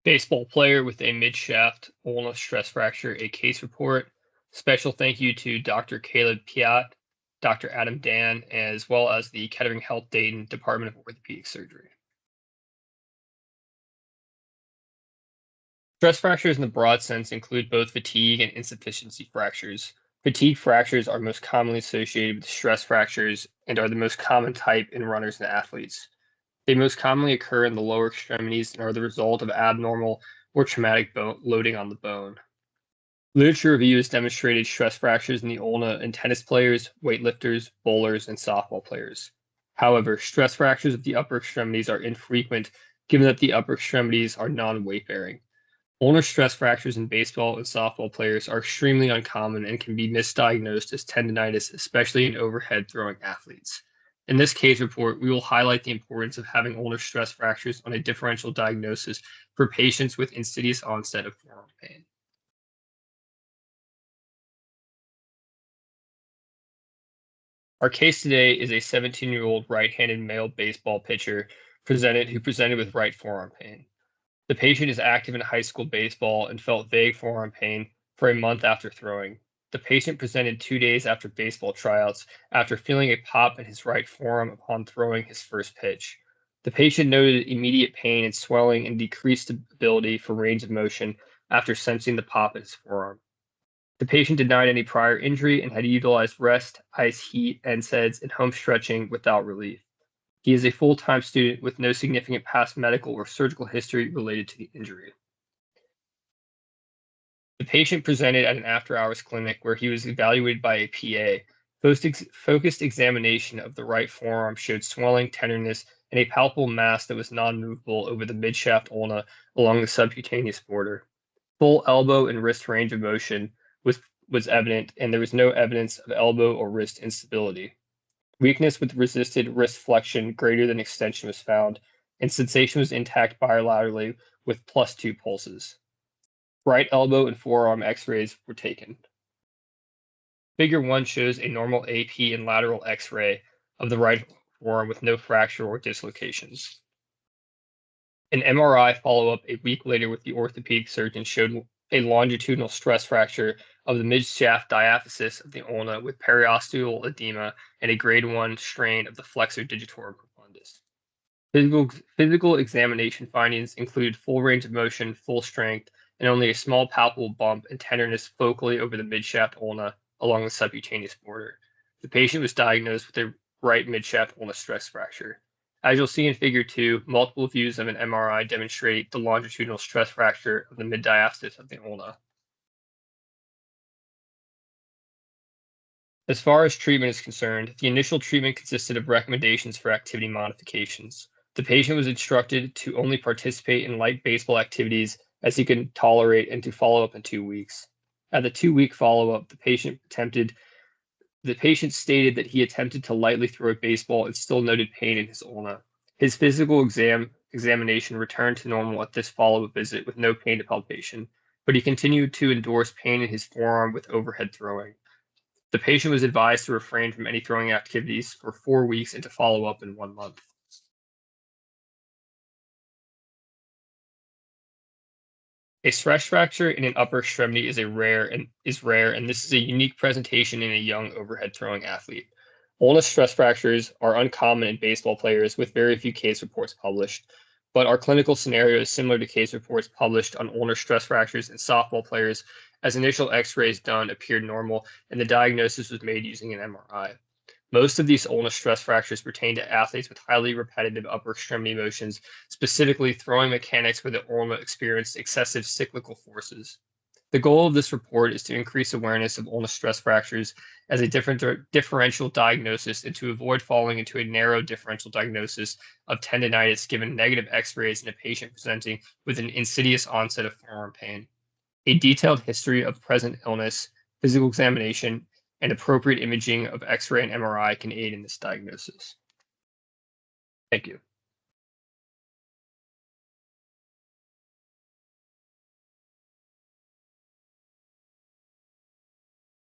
Baseball player with a midshaft ulna stress fracture, a case report. Special thank you to Dr. Caleb Piat, Dr. Adam Dan, as well as the Kettering Health Dayton Department of Orthopedic Surgery. Stress fractures in the broad sense include both fatigue and insufficiency fractures. Fatigue fractures are most commonly associated with stress fractures and are the most common type in runners and athletes. They most commonly occur in the lower extremities and are the result of abnormal or traumatic loading on the bone. Literature review has demonstrated stress fractures in the ulna in tennis players, weightlifters, bowlers, and softball players. However, stress fractures of the upper extremities are infrequent given that the upper extremities are non-weight bearing. Ulnar stress fractures in baseball and softball players are extremely uncommon and can be misdiagnosed as tendonitis, especially in overhead throwing athletes. In this case report, we will highlight the importance of having ulnar stress fractures on a differential diagnosis for patients with insidious onset of forearm pain. Our case today is a 17-year-old right-handed male baseball pitcher who presented with right forearm pain. The patient is active in high school baseball and felt vague forearm pain for a month after throwing. The patient presented 2 days after baseball tryouts after feeling a pop in his right forearm upon throwing his first pitch. The patient noted immediate pain and swelling and decreased ability for range of motion after sensing the pop in his forearm. The patient denied any prior injury and had utilized rest, ice, heat, NSAIDs, and home stretching without relief. He is a full-time student with no significant past medical or surgical history related to the injury. The patient presented at an after-hours clinic where he was evaluated by a PA. Focused examination of the right forearm showed swelling, tenderness, and a palpable mass that was non-movable over the midshaft ulna along the subcutaneous border. Full elbow and wrist range of motion was evident, and there was no evidence of elbow or wrist instability. Weakness with resisted wrist flexion greater than extension was found, and sensation was intact bilaterally with +2 pulses. Right elbow and forearm x-rays were taken. Figure 1 shows a normal AP and lateral x-ray of the right forearm with no fracture or dislocations. An MRI follow-up a week later with the orthopedic surgeon showed a longitudinal stress fracture of the midshaft diaphysis of the ulna with periosteal edema and a grade 1 strain of the flexor digitorum profundus. Physical examination findings included full range of motion, full strength, and only a small palpable bump and tenderness focally over the midshaft ulna along the subcutaneous border. The patient was diagnosed with a right midshaft ulna stress fracture. As you'll see in Figure 2, multiple views of an MRI demonstrate the longitudinal stress fracture of the mid-diaphysis of the ulna. As far as treatment is concerned, the initial treatment consisted of recommendations for activity modifications. The patient was instructed to only participate in light baseball activities as he could tolerate and to follow up in 2 weeks. At the 2-week follow-up, the patient stated that he attempted to lightly throw a baseball and still noted pain in his ulna. His physical examination returned to normal at this follow-up visit with no pain to palpation, but he continued to endorse pain in his forearm with overhead throwing. The patient was advised to refrain from any throwing activities for 4 weeks and to follow up in 1 month. A stress fracture in an upper extremity is rare, and this is a unique presentation in a young overhead throwing athlete. Ulnar stress fractures are uncommon in baseball players with very few case reports published, but our clinical scenario is similar to case reports published on ulnar stress fractures in softball players as initial x-rays done appeared normal and the diagnosis was made using an MRI. Most of these ulnar stress fractures pertain to athletes with highly repetitive upper extremity motions, specifically throwing mechanics where the ulna experienced excessive cyclical forces. The goal of this report is to increase awareness of ulnar stress fractures as a differential diagnosis and to avoid falling into a narrow differential diagnosis of tendonitis given negative x-rays in a patient presenting with an insidious onset of forearm pain. A detailed history of present illness, physical examination, and appropriate imaging of X-ray and MRI can aid in this diagnosis. Thank you.